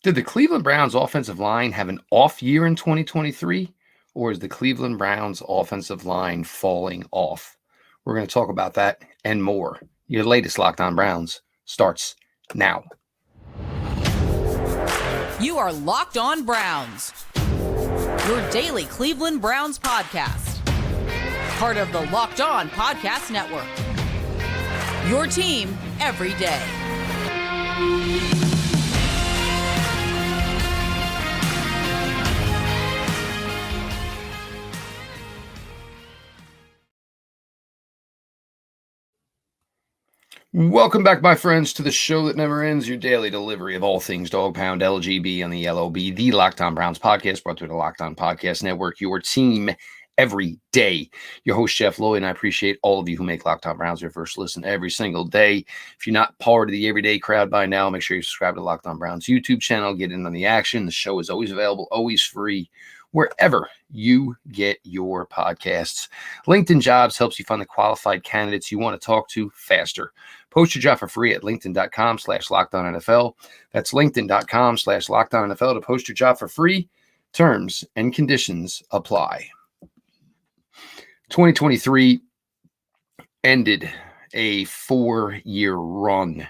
Did the Cleveland Browns offensive line have an off year in 2023, or is the Cleveland Browns offensive line falling off? We're going to talk about that and more. Your latest Locked On Browns starts now. You are Locked On Browns, your daily Cleveland Browns podcast. Part of the Locked On Podcast Network. Your team every day. Welcome back, my friends, to the show that never ends, your daily delivery of all things Dog Pound, LGB on the LOB, the Locked On Browns podcast, brought to the Locked On Podcast Network, your team every day. Your host, Jeff Lloyd, and I appreciate all of you who make Locked On Browns your first listen every single day. If you're not part of the everyday crowd by now, make sure you subscribe to Locked On Browns YouTube channel, get in on the action. The show is always available, always free, wherever you get your podcasts. LinkedIn Jobs helps you find the qualified candidates you want to talk to faster. Post your job for free at linkedin.com/LockedOnNFL. That's linkedin.com/LockedOnNFL to post your job for free. Terms and conditions apply. 2023 ended a 4-year run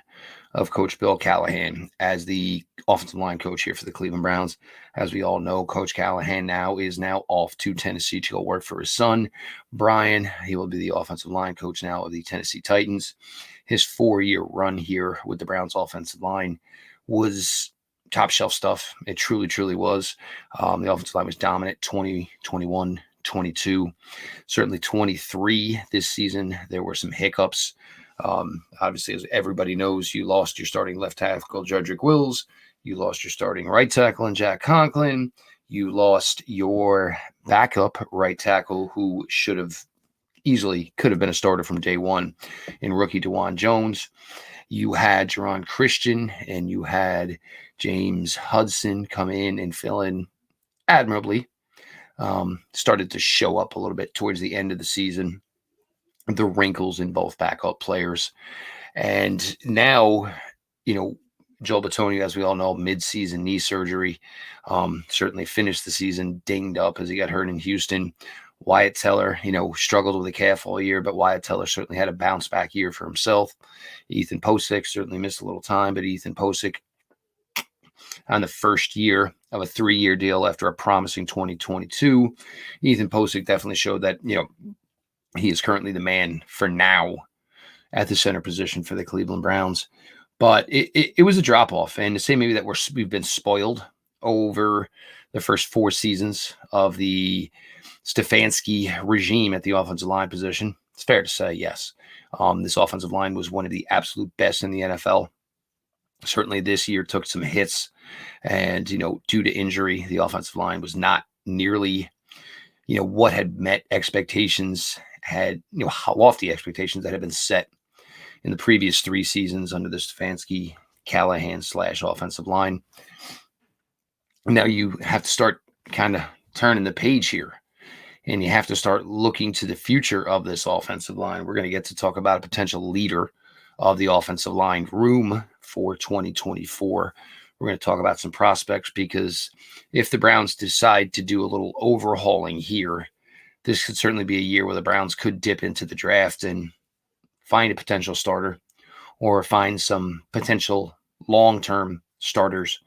of Coach Bill Callahan as the offensive line coach here for the Cleveland Browns. As we all know, Coach Callahan is now off to Tennessee to go work for his son, Brian. He will be the offensive line coach now of the Tennessee Titans. His 4-year run here with the Browns offensive line was top shelf stuff. It truly, truly was. The offensive line was dominant 20, 21, 22, certainly 23 this season. There were some hiccups. Obviously, as everybody knows, you lost your starting left tackle, Jedrick Wills. You lost your starting right tackle in Jack Conklin. You lost your backup right tackle, who could have been a starter from day one in rookie DeJuan Jones. You had Jerron Christian and you had James Hudson come in and fill in admirably. Started to show up a little bit towards the end of the season, the wrinkles in both backup players. And now, Joel Bitonio, as we all know, mid-season knee surgery, certainly finished the season dinged up as he got hurt in Houston. Wyatt Teller, struggled with a calf all year, but Wyatt Teller certainly had a bounce back year for himself. Ethan Posick certainly missed a little time, but Ethan Posick on the first year of a 3-year deal after a promising 2022, Ethan Posick definitely showed that, he is currently the man for now at the center position for the Cleveland Browns. But it was a drop-off. And to say maybe that we've been spoiled over the first 4 seasons of the Stefanski regime at the offensive line position, it's fair to say, yes. This offensive line was one of the absolute best in the NFL. Certainly this year took some hits. And, due to injury, the offensive line was not nearly, what had met expectations, had, lofty expectations that had been set in the previous 3 seasons under the Stefanski Callahan / offensive line. Now you have to start kind of turning the page here, and you have to start looking to the future of this offensive line. We're going to get to talk about a potential leader of the offensive line room for 2024. We're going to talk about some prospects, because if the Browns decide to do a little overhauling here, this could certainly be a year where the Browns could dip into the draft and find a potential starter, or find some potential long-term starters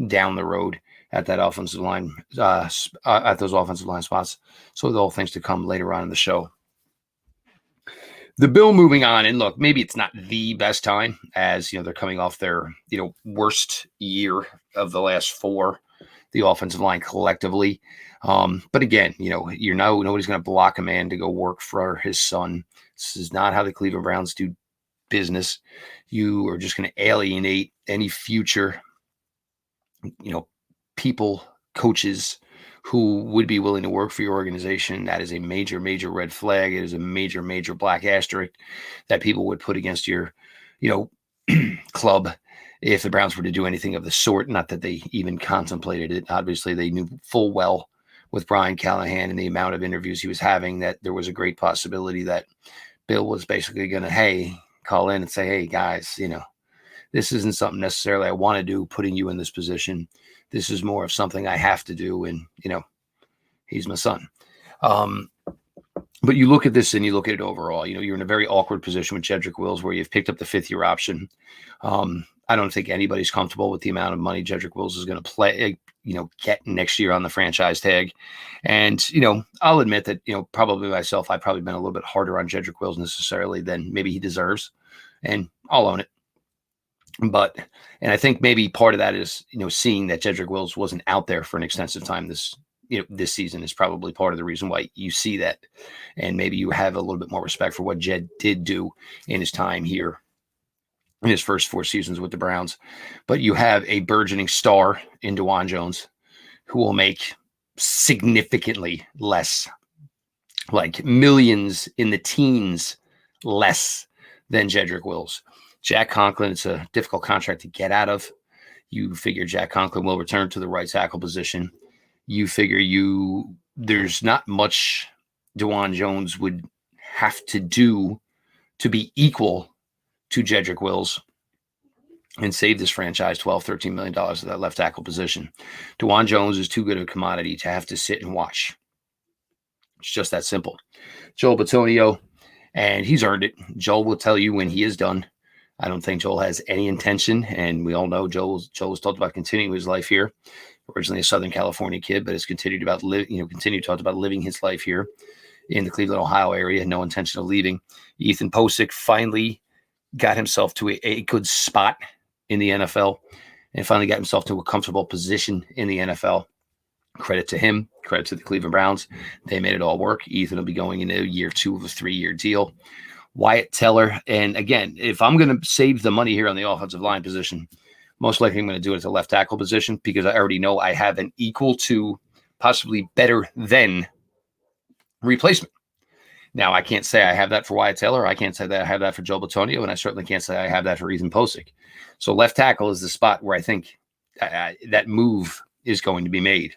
down the road at that offensive line, at those offensive line spots. So all things to come later on in the show. The Bill moving on, and look, maybe it's not the best time, as they're coming off their worst year of the last 4, the offensive line collectively. But again, nobody's going to block a man to go work for his son. This is not how the Cleveland Browns do business. You are just going to alienate any future, people, coaches who would be willing to work for your organization. That is a major, major red flag. It is a major, major black asterisk that people would put against your, club if the Browns were to do anything of the sort. Not that they even contemplated it. Obviously, they knew full well with Brian Callahan and the amount of interviews he was having that there was a great possibility that Bill was basically going to, call in and say, hey, guys, This isn't something necessarily I want to do, putting you in this position. This is more of something I have to do. And, he's my son. But you look at this and you look at it overall, you're in a very awkward position with Jedrick Wills where you've picked up the 5th-year option. I don't think anybody's comfortable with the amount of money Jedrick Wills is going to play, get next year on the franchise tag. And, I'll admit that, probably myself, I've probably been a little bit harder on Jedrick Wills necessarily than maybe he deserves. And I'll own it. And I think maybe part of that is, seeing that Jedrick Wills wasn't out there for an extensive time this season is probably part of the reason why you see that. And maybe you have a little bit more respect for what Jed did do in his time here in his first 4 seasons with the Browns. But you have a burgeoning star in DeJuan Jones who will make significantly less, like millions in the teens less than Jedrick Wills. Jack Conklin, it's a difficult contract to get out of. You figure Jack Conklin will return to the right tackle position. You figure there's not much DeJuan Jones would have to do to be equal to Jedrick Wills and save this franchise $12-13 million of that left tackle position. DeJuan Jones is too good of a commodity to have to sit and watch. It's just that simple. Joel Bitonio, and he's earned it. Joel will tell you when he is done. I don't think Joel has any intention, and we all know Joel was talked about continuing his life here. Originally a Southern California kid, but has continued talked about living his life here in the Cleveland, Ohio area. No intention of leaving. Ethan Posick finally got himself to a good spot in the NFL and finally got himself to a comfortable position in the NFL. Credit to him. Credit to the Cleveland Browns. They made it all work. Ethan will be going into year 2 of a 3-year deal. Wyatt Teller. And again, if I'm going to save the money here on the offensive line position, most likely I'm going to do it at the left tackle position because I already know I have an equal to, possibly better than replacement. Now, I can't say I have that for Wyatt Taylor. I can't say that I have that for Joe Bitonio, and I certainly can't say I have that for Ethan Posick. So left tackle is the spot where I think that move is going to be made.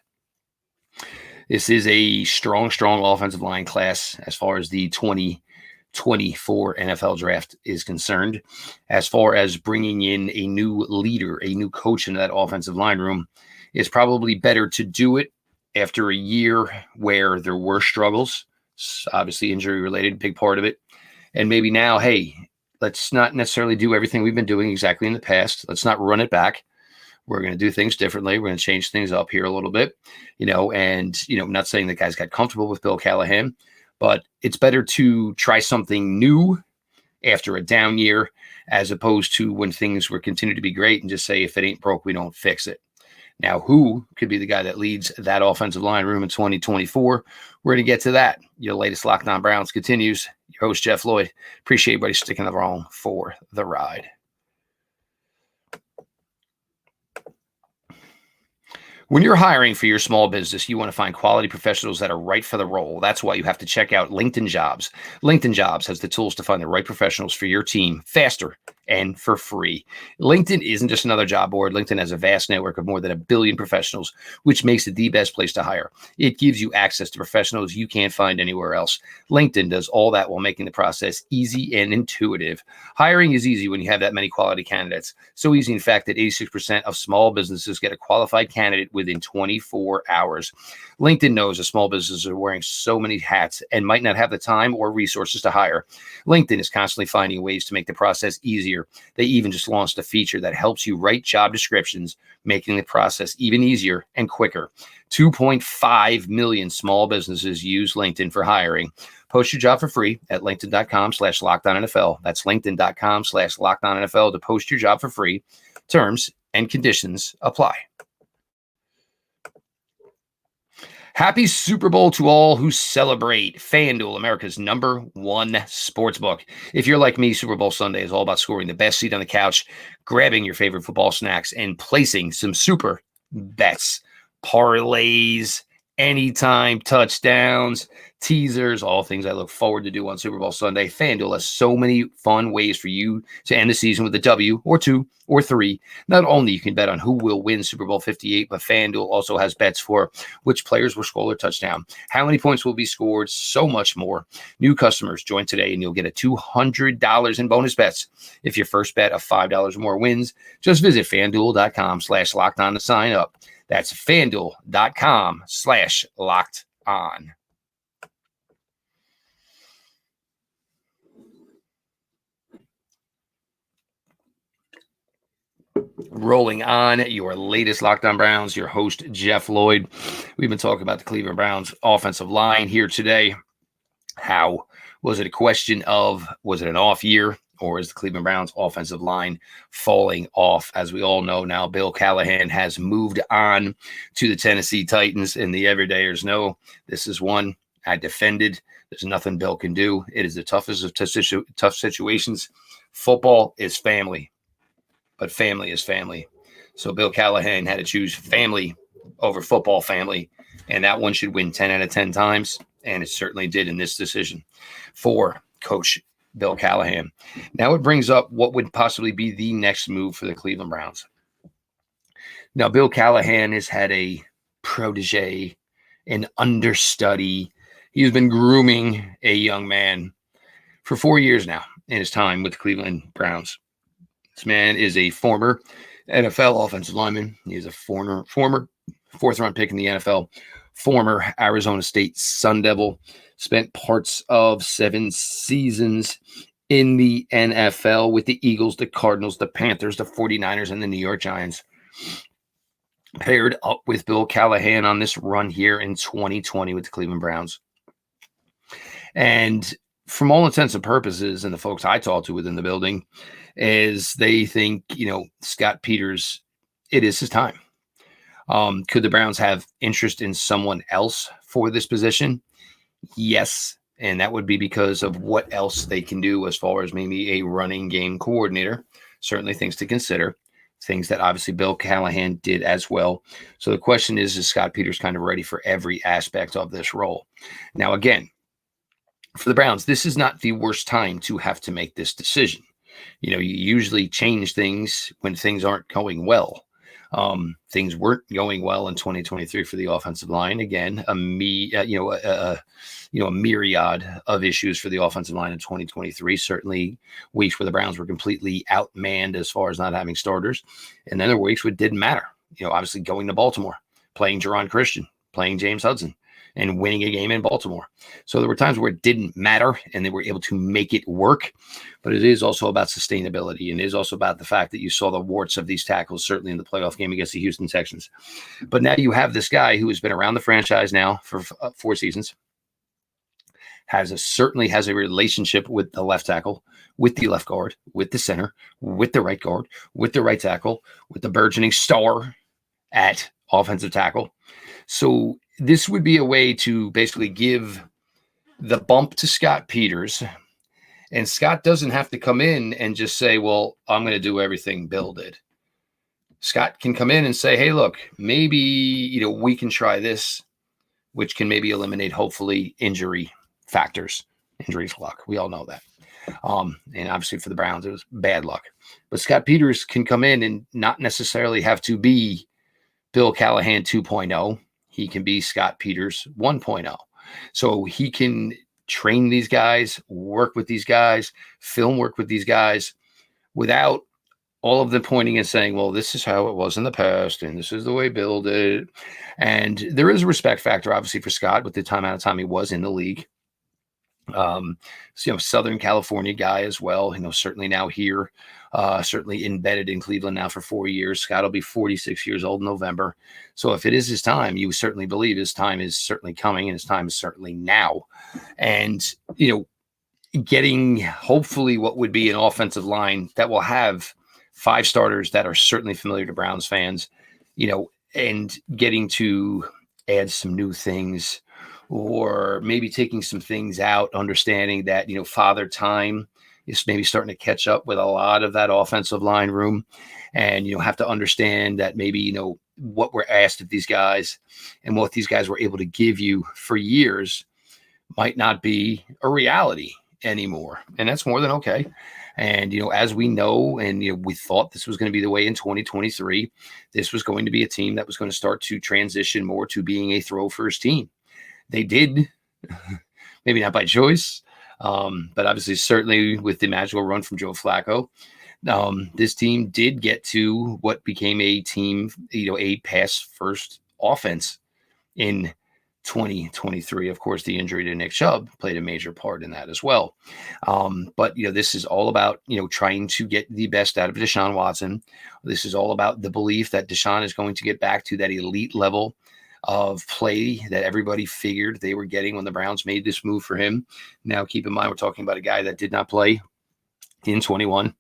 This is a strong offensive line class as far as the 2024 NFL draft is concerned. As far as bringing in a new leader, a new coach into that offensive line room, it's probably better to do it after a year where there were struggles. Obviously injury related, big part of it. And maybe now, hey, let's not necessarily do everything we've been doing exactly in the past. Let's not run it back. We're going to do things differently. We're going to change things up here a little bit, not saying that guys got comfortable with Bill Callahan, but it's better to try something new after a down year as opposed to when things were continue to be great and just say, if it ain't broke, we don't fix it. Now, who could be the guy that leads that offensive line room in 2024? We're going to get to that. Your latest Locked On Browns continues. Your host, Jeff Lloyd. Appreciate everybody sticking around for the ride. When you're hiring for your small business, you want to find quality professionals that are right for the role. That's why you have to check out LinkedIn Jobs. LinkedIn Jobs has the tools to find the right professionals for your team faster and for free. LinkedIn isn't just another job board. LinkedIn has a vast network of more than 1 billion professionals, which makes it the best place to hire. It gives you access to professionals you can't find anywhere else. LinkedIn does all that while making the process easy and intuitive. Hiring is easy when you have that many quality candidates. So easy, in fact, that 86% of small businesses get a qualified candidate within 24 hours. LinkedIn knows that small businesses are wearing so many hats and might not have the time or resources to hire. LinkedIn is constantly finding ways to make the process easier. They even just launched a feature that helps you write job descriptions, making the process even easier and quicker. 2.5 million small businesses use LinkedIn for hiring. Post your job for free at linkedin.com/LockedOnNFL. That's linkedin.com/LockedOnNFL to post your job for free. Terms and conditions apply. Happy Super Bowl to all who celebrate. FanDuel, America's #1 sportsbook. If you're like me, Super Bowl Sunday is all about scoring the best seat on the couch, grabbing your favorite football snacks, and placing some super bets, parlays, anytime touchdowns, teasers, all things I look forward to do on Super Bowl Sunday. FanDuel has so many fun ways for you to end the season with a W or 2 or 3. Not only you can bet on who will win Super Bowl 58, but FanDuel also has bets for which players will score a touchdown, how many points will be scored, so much more. New customers join today and you'll get a $200 in bonus bets if your first bet of $5 or more wins. Just visit FanDuel.com/lockedon to sign up. That's FanDuel.com/lockedon. Rolling on your latest Locked On Browns, your host, Jeff Lloyd. We've been talking about the Cleveland Browns offensive line here today. How was it a question of, was it an off year, or is the Cleveland Browns offensive line falling off? As we all know now, Bill Callahan has moved on to the Tennessee Titans, and the everydayers know this is one I defended. There's nothing Bill can do. It is the toughest of tough situations. Football is family. But family is family. So Bill Callahan had to choose family over football family, and that one should win 10 out of 10 times, and it certainly did in this decision for Coach Bill Callahan. Now it brings up what would possibly be the next move for the Cleveland Browns. Now, Bill Callahan has had a protege, an understudy. He's been grooming a young man for 4 years now in his time with the Cleveland Browns. This man is a former NFL offensive lineman. He is a former fourth-round pick in the NFL, former Arizona State Sun Devil, spent parts of 7 seasons in the NFL with the Eagles, the Cardinals, the Panthers, the 49ers, and the New York Giants. Paired up with Bill Callahan on this run here in 2020 with the Cleveland Browns. And from all intents and purposes, and the folks I talked to within the building, is they think, Scott Peters, it is his time. Could the Browns have interest in someone else for this position? Yes. And that would be because of what else they can do as far as maybe a running game coordinator. Certainly things to consider. Things that obviously Bill Callahan did as well. So the question is Scott Peters kind of ready for every aspect of this role? Now, again, for the Browns, this is not the worst time to have to make this decision. You usually change things when things aren't going well. Things weren't going well in 2023 for the offensive line. Again, a myriad of issues for the offensive line in 2023. Certainly weeks where the Browns were completely outmanned as far as not having starters. And then there were weeks where it didn't matter. Obviously going to Baltimore, playing Jerron Christian, playing James Hudson, and winning a game in Baltimore. So there were times where it didn't matter and they were able to make it work. But it is also about sustainability, and it is also about the fact that you saw the warts of these tackles, certainly in the playoff game against the Houston Texans. But now you have this guy who has been around the franchise now for 4 seasons, certainly has a relationship with the left tackle, with the left guard, with the center, with the right guard, with the right tackle, with the burgeoning star at offensive tackle. So this would be a way to basically give the bump to Scott Peters. And Scott doesn't have to come in and just say, well, I'm going to do everything Bill did. Scott can come in and say, hey, look, maybe, we can try this, which can maybe eliminate, hopefully, injury factors. Injuries luck. We all know that. And obviously for the Browns, it was bad luck. But Scott Peters can come in and not necessarily have to be Bill Callahan 2.0. He can be Scott Peters 1.0. So he can train these guys, work with these guys, film work with these guys without all of them pointing and saying, well, this is how it was in the past, and this is the way Bill did it. And there is a respect factor, obviously, for Scott with the amount of time he was in the league. Southern California guy as well, certainly now here, certainly embedded in Cleveland now for 4 years. Scott will be 46 years old in November. So if it is his time, you certainly believe his time is certainly coming, and his time is certainly now. And, getting hopefully what would be an offensive line that will have 5 starters that are certainly familiar to Browns fans, and getting to add some new things, or maybe taking some things out, understanding that, father time is maybe starting to catch up with a lot of that offensive line room. And have to understand that maybe, what we're asked of these guys and what these guys were able to give you for years might not be a reality anymore. And that's more than okay. And, as we know, and, we thought this was going to be the way in 2023, this was going to be a team that was going to start to transition more to being a throw first team. They did, maybe not by choice, but obviously certainly with the magical run from Joe Flacco. This team did get to what became a team, a pass first offense in 2023. Of course, the injury to Nick Chubb played a major part in that as well. But, this is all about, trying to get the best out of Deshaun Watson. This is all about the belief that Deshaun is going to get back to that elite level of play that everybody figured they were getting when the Browns made this move for him. Now, keep in mind, we're talking about a guy that did not play in 21.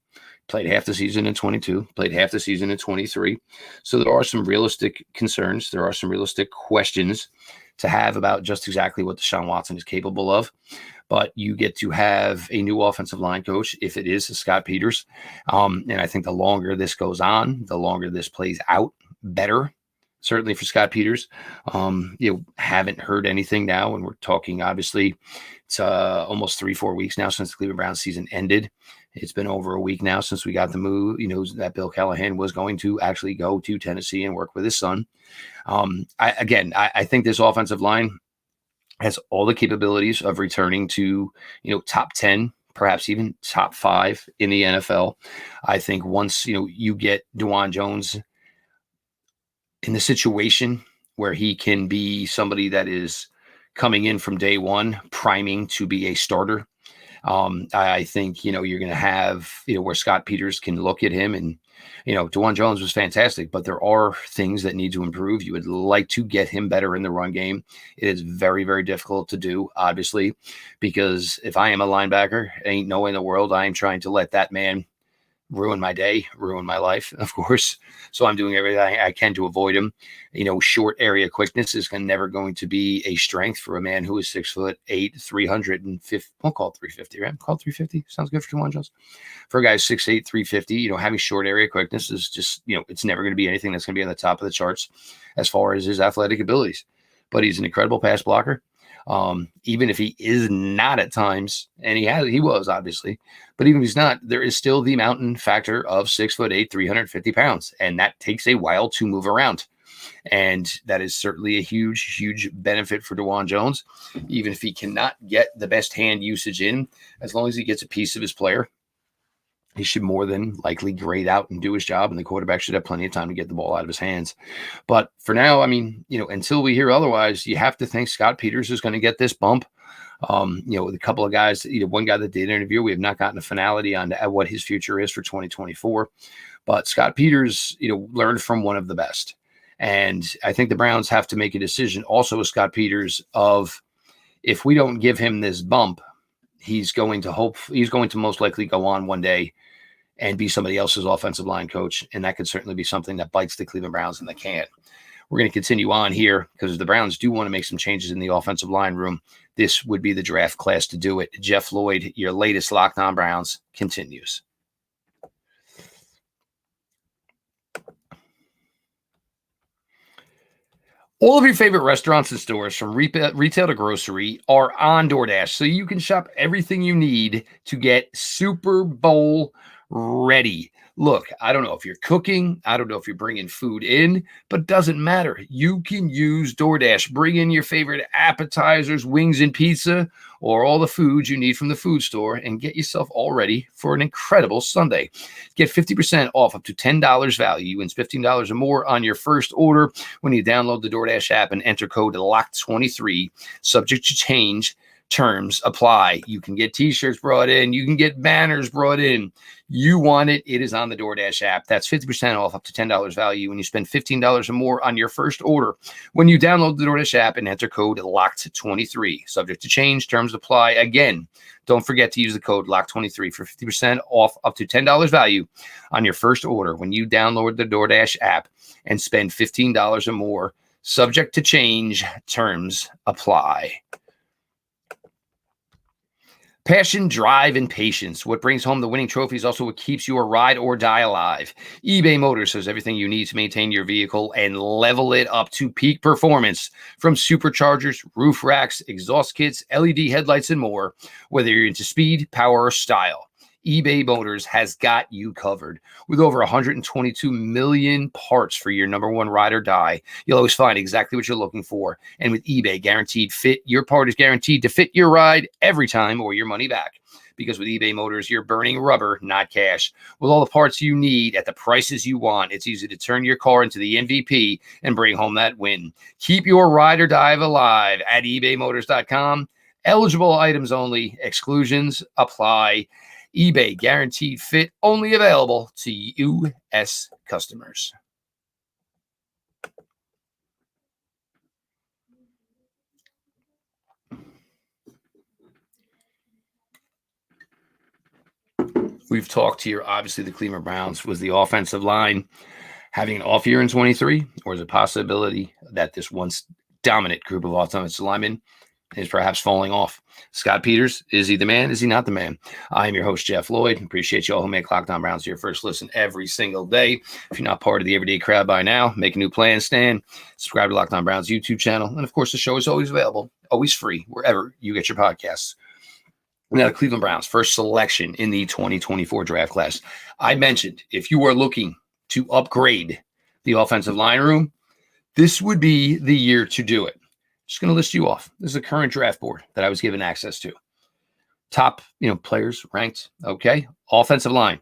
Played half the season in 22, played half the season in 23. So there are some realistic concerns. There are some realistic questions to have about just exactly what Deshaun Watson is capable of. But you get to have a new offensive line coach if it is Scott Peters. And I think the longer this goes on, the longer this plays out, better. Certainly for Scott Peters. Haven't heard anything now, and we're talking, obviously, it's almost 3-4 weeks now since the Cleveland Browns season ended. It's been over a week now since we got the move, that Bill Callahan was going to actually go to Tennessee and work with his son. I think this offensive line has all the capabilities of returning to, top 10, perhaps even top 5 in the NFL. I think once, you get Dwan Jones in the situation where he can be somebody that is coming in from day one, priming to be a starter. I think, you're going to have, where Scott Peters can look at him and, Dwan Jones was fantastic, but there are things that need to improve. You would like to get him better in the run game. It is very, very difficult to do, obviously, because if I am a linebacker, ain't no way in the world I am trying to let that man ruin my day, ruin my life, of course. So I'm doing everything I can to avoid him. Short area quickness is never going to be a strength for a man who is 6'8", 350. We'll call it 350, right? Call it 350. Sounds good for Dwan Jones. For a guy 6'8", 350, having short area quickness is just, it's never going to be anything that's going to be on the top of the charts as far as his athletic abilities. But he's an incredible pass blocker. Even if he is not at times, and he was obviously, but even if he's not, there is still the mountain factor of 6'8", 350 pounds. And that takes a while to move around. And that is certainly a huge, huge benefit for Dwan Jones. Even if he cannot get the best hand usage in, as long as he gets a piece of his player, he should more than likely grade out and do his job, and the quarterback should have plenty of time to get the ball out of his hands. But for now, until we hear otherwise, you have to think Scott Peters is going to get this bump. A couple of guys, one guy that did interview, we have not gotten a finality on what his future is for 2024. But Scott Peters, learned from one of the best. And I think the Browns have to make a decision also with Scott Peters of, if we don't give him this bump, he's going to most likely go on one day and be somebody else's offensive line coach. And that could certainly be something that bites the Cleveland Browns in the can. We're going to continue on here because the Browns do want to make some changes in the offensive line room. This would be the draft class to do it. Jeff Lloyd, your latest Locked On Browns, continues. All of your favorite restaurants and stores, from retail to grocery, are on DoorDash, so you can shop everything you need to get Super Bowl ready. Look, I don't know if you're cooking, I don't know if you're bringing food in, but it doesn't matter. You can use DoorDash. Bring in your favorite appetizers, wings and pizza, or all the foods you need from the food store, and get yourself all ready for an incredible Sunday. Get 50% off up to $10 value and $15 or more on your first order when you download the DoorDash app and enter code LOCKED23, subject to change. Terms apply. You can get t-shirts brought in. You can get banners brought in. You want it, it is on the DoorDash app. That's 50% off up to $10 value when you spend $15 or more on your first order when you download the DoorDash app and enter code LOCKED23. Subject to change. Terms apply. Again, don't forget to use the code LOCKED23 for 50% off up to $10 value on your first order when you download the DoorDash app and spend $15 or more. Subject to change. Terms apply. Passion, drive, and patience. What brings home the winning trophy is also what keeps your ride or die alive. eBay Motors has everything you need to maintain your vehicle and level it up to peak performance. From superchargers, roof racks, exhaust kits, LED headlights, and more. Whether you're into speed, power, or style, eBay Motors has got you covered. With over 122 million parts for your number one ride or die, you'll always find exactly what you're looking for. And with eBay Guaranteed Fit, your part is guaranteed to fit your ride every time or your money back. Because with eBay Motors, you're burning rubber, not cash. With all the parts you need at the prices you want, it's easy to turn your car into the MVP and bring home that win. Keep your ride or die alive at ebaymotors.com. Eligible items only. Exclusions apply. eBay Guaranteed Fit, only available to U.S. customers. We've talked here, obviously, the Cleveland Browns was the offensive line having an off year in 23, or is it a possibility that this once dominant group of offensive linemen is perhaps falling off? Scott Peters, is he the man? Is he not the man? I am your host, Jeff Lloyd. Appreciate you all who make Locked On Browns your first listen every single day. If you're not part of the everyday crowd by now, make a new plan stand. Subscribe to Locked On Browns YouTube channel. And of course, the show is always available, always free, wherever you get your podcasts. Now, the Cleveland Browns, first selection in the 2024 draft class. I mentioned if you are looking to upgrade the offensive line room, this would be the year to do it. Just going to list you off. This is the current draft board that I was given access to. Top, players ranked. Okay. Offensive line.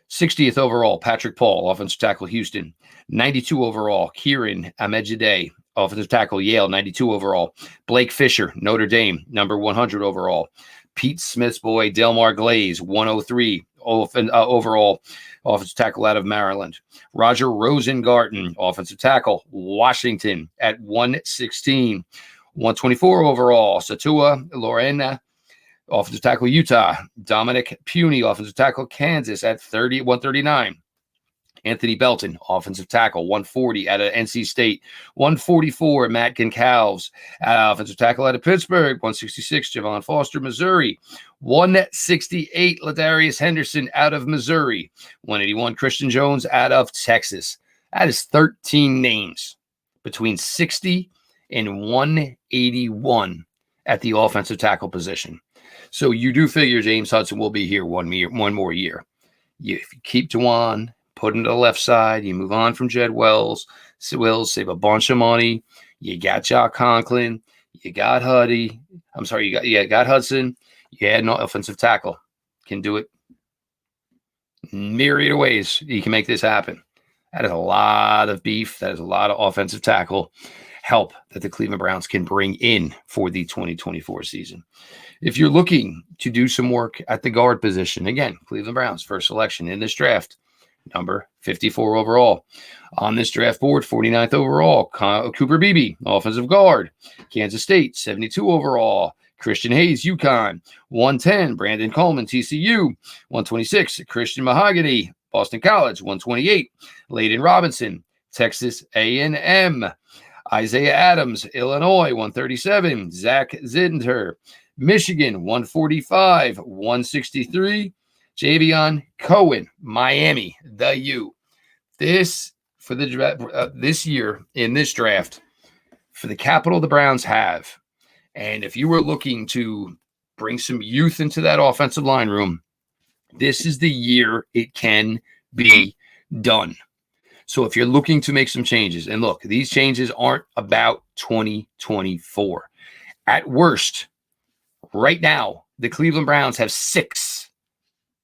60th overall, Patrick Paul, offensive tackle, Houston. 92 overall, Kieran Amejide, offensive tackle, Yale. 92 overall. Blake Fisher, Notre Dame, number 100 overall. Pete Smith's boy, Delmar Glaze, 103 overall, offensive tackle out of Maryland. Roger Rosengarten, offensive tackle, Washington at 116. 124 overall, Satua Lorena, offensive tackle, Utah. Dominic Puny, offensive tackle, Kansas at 139. Anthony Belton, offensive tackle, 140 out of NC State. 144, Matt Goncalves, offensive tackle out of Pittsburgh. 166, Javon Foster, Missouri. 168, Ladarius Henderson out of Missouri. 181, Christian Jones out of Texas. That is 13 names between 60 and 181 at the offensive tackle position. So you do figure James Hudson will be here one more year. If you keep Juwan, put him to the left side, you move on from Jed Wells, save a bunch of money. You got Jock Conklin, you got Huddy. I'm sorry, you got Hudson. You had an offensive tackle. Can do it myriad of ways. You can make this happen. That is a lot of beef. That is a lot of offensive tackle help that the Cleveland Browns can bring in for the 2024 season. If you're looking to do some work at the guard position, again, Cleveland Browns first selection in this draft, number 54 overall. On this draft board, 49th overall, Cooper Beebe, offensive guard. Kansas State, 72 overall. Christian Hayes, UConn. 110, Brandon Coleman, TCU. 126, Christian Mahogany, Boston College. 128, Layden Robinson, Texas A&M. Isaiah Adams, Illinois. 137, Zach Zinter, Michigan. 145, 163, Javion Cohen, Miami, the U. This for the this year in this draft for the capital the Browns have, and if you were looking to bring some youth into that offensive line room, this is the year it can be done. So if you're looking to make some changes, and look, these changes aren't about 2024. At worst, right now, the Cleveland Browns have 6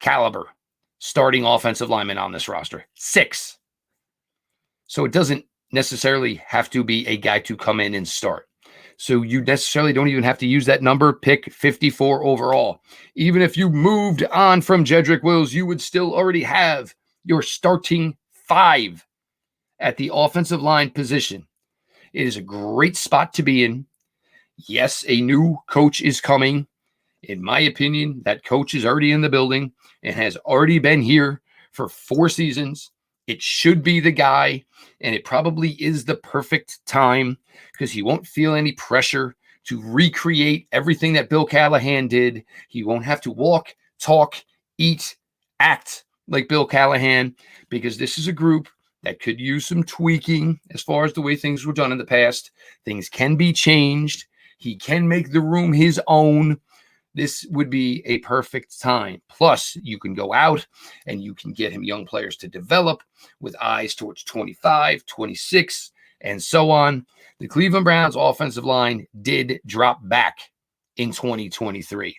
caliber starting offensive linemen on this roster. 6. So it doesn't necessarily have to be a guy to come in and start. So you necessarily don't even have to use that number, pick 54 overall. Even if you moved on from Jedrick Wills, you would still already have your starting 5 at the offensive line position. It is a great spot to be in. Yes, a new coach is coming. In my opinion, that coach is already in the building and has already been here for 4 seasons. It should be the guy, and it probably is the perfect time because he won't feel any pressure to recreate everything that Bill Callahan did. He won't have to walk, talk, eat, act like Bill Callahan, because this is a group that could use some tweaking as far as the way things were done in the past. Things can be changed. He can make the room his own. This would be a perfect time. Plus, you can go out and you can get him young players to develop with eyes towards 25, 26, and so on. The Cleveland Browns offensive line did drop back in 2023.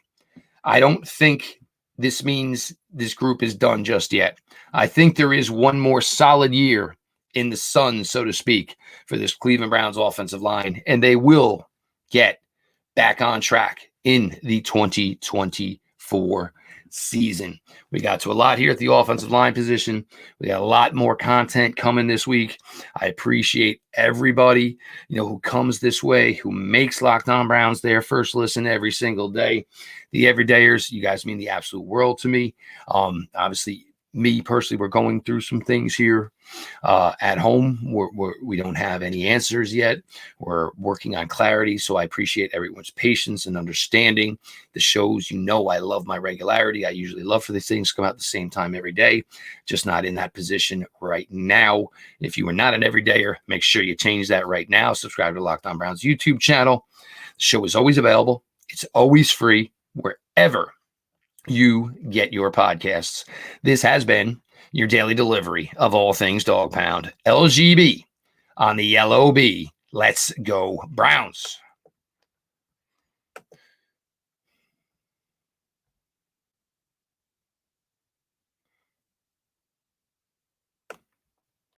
I don't think this means this group is done just yet. I think there is one more solid year in the sun, so to speak, for this Cleveland Browns offensive line, and they will get back on track in the 2024 season. We got to a lot here at the offensive line position. We got a lot more content coming this week. I appreciate everybody, who comes this way, who makes Locked On Browns their first listen every single day. The everydayers, you guys mean the absolute world to me. Obviously, me personally, we're going through some things here at home. We don't have any answers yet. We're working on clarity. So I appreciate everyone's patience and understanding. The shows, I love my regularity. I usually love for these things to come out at the same time every day, just not in that position right now. If you are not an everydayer, make sure you change that right now. Subscribe to Locked On Browns YouTube channel. The show is always available. It's always free wherever you get your podcasts. This has been your daily delivery of all things Dog Pound. LGB on the LOB. Let's go Browns.